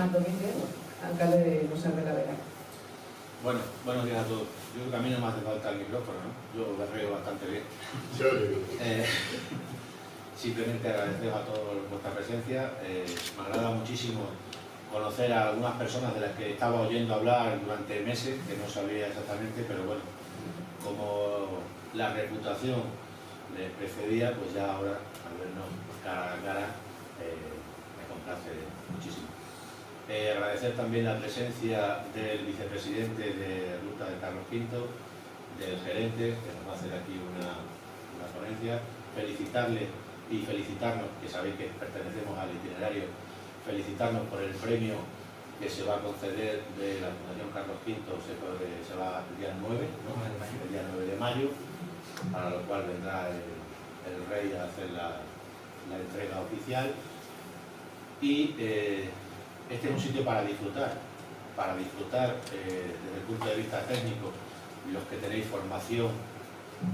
Tomás Domínguez, alcalde de Los de la Vera. Bueno, buenos días a todos. Yo creo que a mí no me hace falta el micrófono, ¿no? Yo me río bastante bien. Simplemente agradeceros a todos vuestra presencia. Me agrada muchísimo conocer a algunas personas de las que estaba oyendo hablar durante meses, que no sabía exactamente, pero bueno, como la reputación les precedía, pues ya ahora, al vernos cara a cara, me complace muchísimo. Agradecer también la presencia del vicepresidente de Ruta de Carlos V, del gerente, que nos va a hacer aquí una ponencia, felicitarle y felicitarnos, que sabéis que pertenecemos al itinerario, felicitarnos por el premio que se va a conceder de la Fundación Carlos V, se va el día 9, ¿no? El día 9 de mayo, para lo cual vendrá el rey a hacer la entrega oficial. Y este es un sitio para disfrutar desde el punto de vista técnico, los que tenéis formación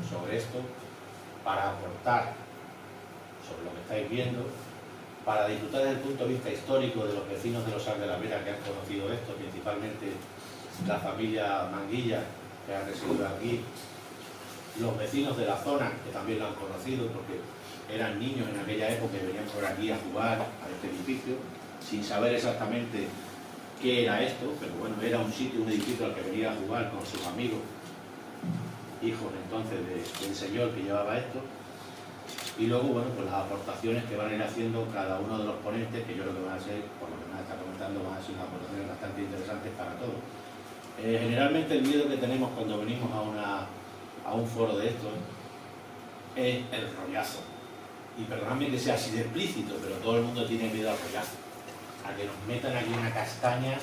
sobre esto, para aportar sobre lo que estáis viendo, para disfrutar desde el punto de vista histórico de los vecinos de Los de la Vera que han conocido esto, principalmente la familia Manguilla que ha residido aquí, los vecinos de la zona que también lo han conocido porque eran niños en aquella época y venían por aquí a jugar a este edificio sin saber exactamente qué era esto, pero bueno, era un sitio, un edificio al que venía a jugar con sus amigos, hijos entonces del señor que llevaba esto. Y luego, bueno, pues las aportaciones que van a ir haciendo cada uno de los ponentes, que yo creo que van a ser, por lo que me está comentando, van a ser unas aportaciones bastante interesantes para todos. Generalmente el miedo que tenemos cuando venimos a un foro de estos es el rollazo. Y perdonadme que sea así de explícito, pero todo el mundo tiene miedo al rollazo, a que nos metan aquí una castaña,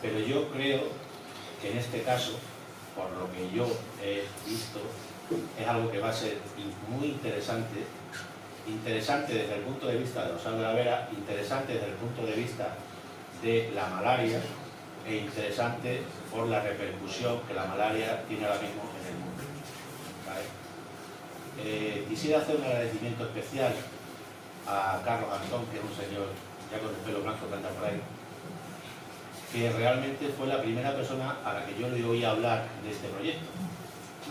pero yo creo que en este caso, por lo que yo he visto, es algo que va a ser muy interesante desde el punto de vista de Los de la Vera, interesante desde el punto de vista de la malaria e interesante por la repercusión que la malaria tiene ahora mismo en el mundo. ¿Vale? Quisiera hacer un agradecimiento especial a Carlos Antón, que es un señor ya con el pelo blanco que anda por ahí, que realmente fue la primera persona a la que yo le oí hablar de este proyecto.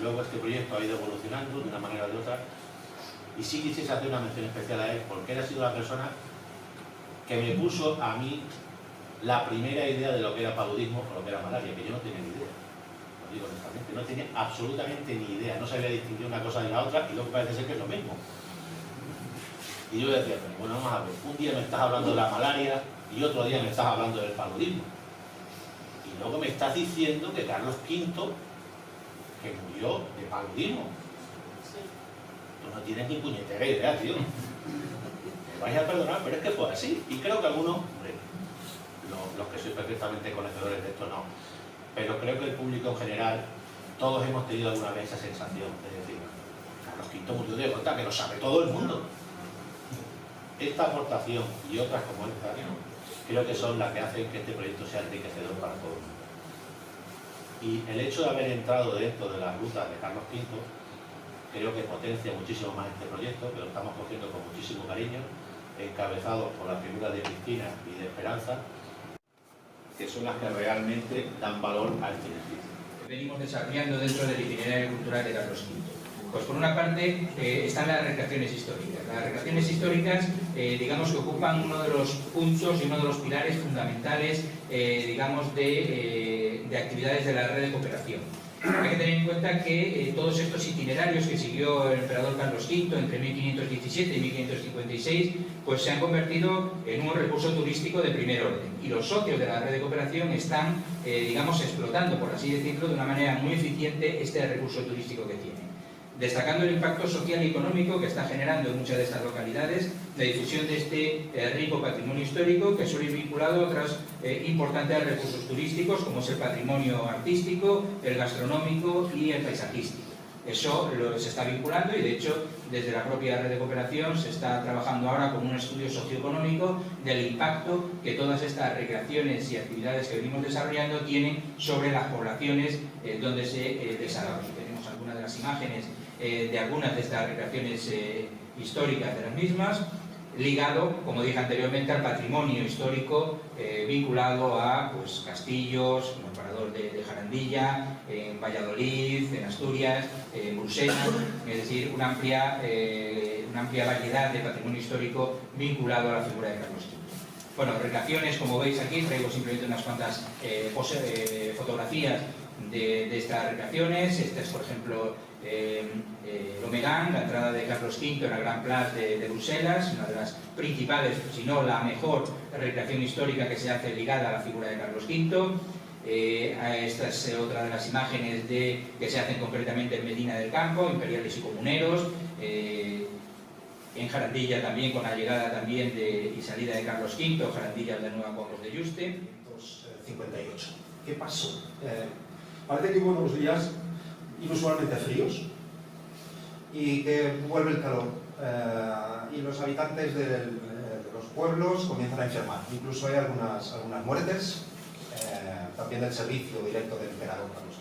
Luego este proyecto ha ido evolucionando de una manera o de otra y sí quisiese hacer una mención especial a él porque él ha sido la persona que me puso a mí la primera idea de lo que era paludismo o lo que era malaria, que yo no tenía ni idea, lo digo honestamente, no tenía absolutamente ni idea, no sabía distinguir una cosa de la otra y luego parece ser que es lo mismo. Y yo decía, bueno, vamos a ver, un día me estás hablando de la malaria y otro día me estás hablando del paludismo y luego me estás diciendo que Carlos V que murió de paludismo. Sí. Tú no tienes ni puñetera idea, tío. Me vais a perdonar, pero es que fue así. Y creo que algunos, hombre, los que sois perfectamente conocedores de esto no, pero creo que el público en general, todos hemos tenido alguna vez esa sensación de decir, Carlos V murió de gota, que lo sabe todo el mundo. Esta aportación y otras como esta, creo que son las que hacen que este proyecto sea enriquecedor para todo el mundo. Y el hecho de haber entrado dentro de las rutas de Carlos V creo que potencia muchísimo más este proyecto, que lo estamos cogiendo con muchísimo cariño, encabezados por la figura de Cristina y de Esperanza, que son las que realmente dan valor a este edificio. Venimos desarrollando dentro del itinerario cultural de Carlos V. Pues por una parte están las recreaciones históricas. Las recreaciones históricas, digamos que ocupan uno de los puntos y uno de los pilares fundamentales, digamos, de actividades de la red de cooperación. Hay que tener en cuenta que todos estos itinerarios que siguió el emperador Carlos V entre 1517 y 1556, pues se han convertido en un recurso turístico de primer orden. Y los socios de la red de cooperación están, digamos, explotando, por así decirlo, de una manera muy eficiente este recurso turístico que tienen. Destacando el impacto social y económico que está generando en muchas de estas localidades, la difusión de este rico patrimonio histórico que suele ir vinculado a otros importantes recursos turísticos como es el patrimonio artístico, el gastronómico y el paisajístico. Eso se está vinculando y de hecho desde la propia red de cooperación se está trabajando ahora con un estudio socioeconómico del impacto que todas estas recreaciones y actividades que venimos desarrollando tienen sobre las poblaciones donde se desarrollan. Tenemos algunas de las imágenes de algunas de estas recreaciones históricas de las mismas. ligado, como dije anteriormente, al patrimonio histórico vinculado a pues, castillos, como el Parador de Jarandilla, en Valladolid, en Asturias, en Bruselas, es decir, una amplia variedad de patrimonio histórico vinculado a la figura de Carlos V. Bueno, recreaciones, como veis aquí, traigo simplemente unas cuantas fotografías de estas recreaciones. Esta es, por ejemplo, L'Omegan, la entrada de Carlos V en la Gran Place de Bruselas, una de las principales, si no la mejor recreación histórica que se hace ligada a la figura de Carlos V. Esta es otra de las imágenes que se hacen concretamente en Medina del Campo, imperiales y comuneros. En Jarandilla también, con la llegada también y salida de Carlos V, Jarandilla de nuevo a Juan de Yuste. 58. ¿Qué pasó? Parece que hubo unos días inusualmente fríos y que vuelve el calor y los habitantes de los pueblos comienzan a enfermar. Incluso hay algunas muertes, también del servicio directo del emperador Carlos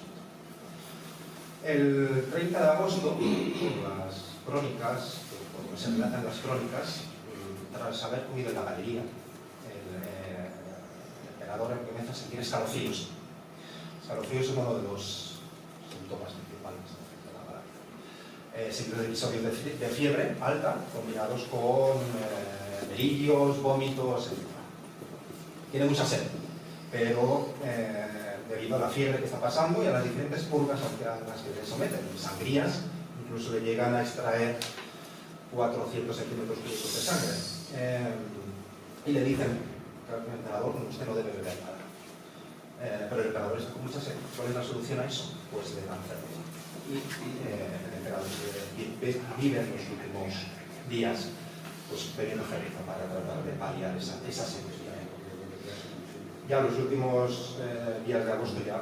V. El 30 de agosto, las crónicas, cuando se relatan las crónicas, tras haber comido en la galería, el emperador comienza a sentir escalofríos. Escalofríos es uno de los síntomas principales de la malaria. Siempre episodios de fiebre alta, combinados con delirios, vómitos, etc. Tiene mucha sed, pero debido a la fiebre que está pasando y a las diferentes purgas a las que le someten, sangrías, incluso le llegan a extraer 400 centímetros cúbicos de sangre. Y le dicen al emperador, usted no debe beber nada. Pero el emperador está con mucha sed. ¿Cuál es la solución a eso? Pues le dan cerveza. Y el emperador vive en los últimos días pues, bebiendo cerveza para tratar de paliar esa sed. Ya los últimos días de agosto ya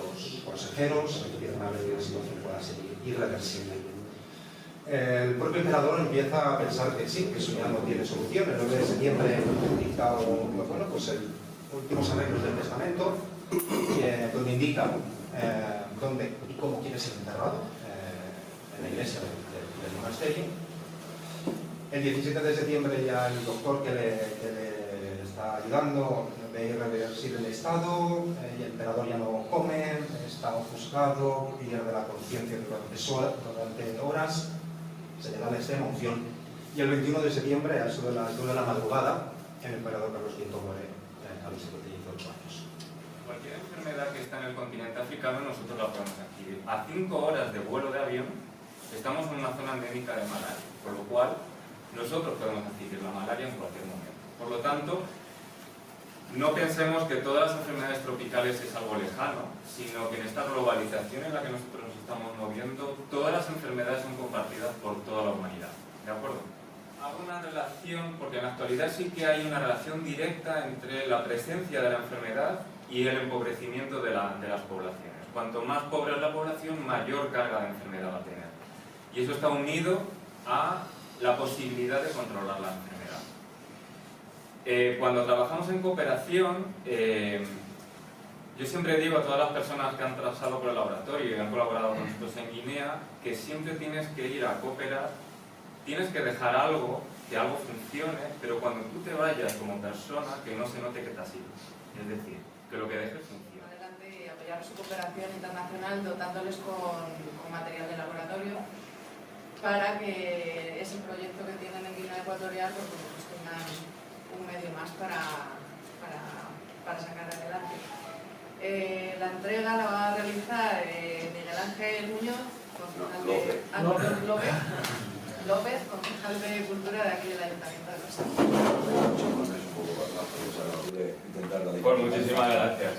los consejeros empiezan a ver que la situación pueda ser irreversible. El propio emperador empieza a pensar que sí, que eso ya no tiene solución. El 9 de septiembre dicta pues el últimos arreglos del testamento, donde indica dónde y cómo quiere ser enterrado en la iglesia del monasterio. El 17 de septiembre ya el doctor que le está ayudando ve irreversible el estado, y el emperador ya no come, está ofuscado, pierde la conciencia durante horas, se le da la extrema unción, y el 21 de septiembre, a eso de las 2 de la madrugada, el emperador Carlos V muere a los 78 años. Cualquier enfermedad que está en el continente africano nosotros la podemos adquirir. A 5 horas de vuelo de avión estamos en una zona endémica de malaria, por lo cual nosotros podemos adquirir la malaria en cualquier momento. Por lo tanto, no pensemos que todas las enfermedades tropicales es algo lejano, sino que en esta globalización en la que nosotros nos estamos moviendo, todas las enfermedades son compartidas por toda la humanidad. ¿De acuerdo? Hago una relación, porque en la actualidad sí que hay una relación directa entre la presencia de la enfermedad y el empobrecimiento de las poblaciones. Cuanto más pobre es la población, mayor carga de enfermedad va a tener. Y eso está unido a la posibilidad de controlar la enfermedad. Cuando trabajamos en cooperación, yo siempre digo a todas las personas que han pasado por el laboratorio y han colaborado con nosotros en Guinea, que siempre tienes que ir a cooperar, tienes que dejar algo, que algo funcione, pero cuando tú te vayas como persona, que no se note que te has ido. Es decir, que lo que dejes funcione. Adelante y apoyar su cooperación internacional dotándoles con material de laboratorio para que ese proyecto que tienen en Guinea Ecuatorial pues tengan un medio más para sacar adelante. La entrega la va a realizar Miguel Ángel Muñoz, concejal López, concejal de Cultura de aquí del Ayuntamiento de Rosario. Pues muchísimas gracias.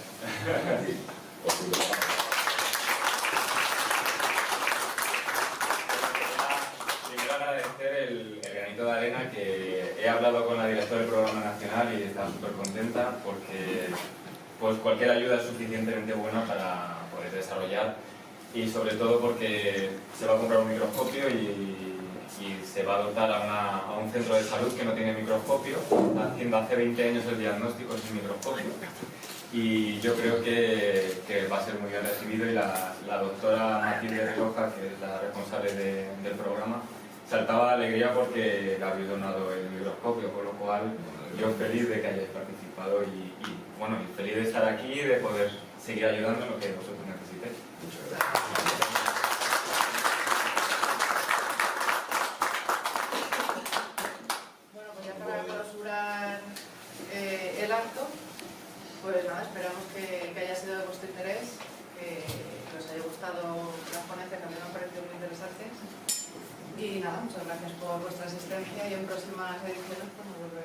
Primero agradecer el granito de arena, que he hablado con la directora del Programa Nacional y está súper contenta porque pues cualquier ayuda es suficientemente buena para poder desarrollar, y sobre todo porque se va a comprar un microscopio y se va a dotar a un centro de salud que no tiene microscopio, haciendo hace 20 años el diagnóstico sin microscopio, y yo creo que va a ser muy bien recibido, y la doctora Matilde Rioja, que es la responsable del programa, saltaba de alegría porque le habéis donado el microscopio, con lo cual yo feliz de que hayáis participado y bueno, y feliz de estar aquí y de poder seguir ayudando en lo que vosotros necesitéis. Muchas gracias. Bueno, pues ya para clausurar el acto, pues nada, esperamos que haya sido de vuestro interés, que os haya gustado las ponencias, que a mí me han parecido muy interesantes. Y nada, muchas gracias por vuestra asistencia y en próximas ediciones pues nos volveremos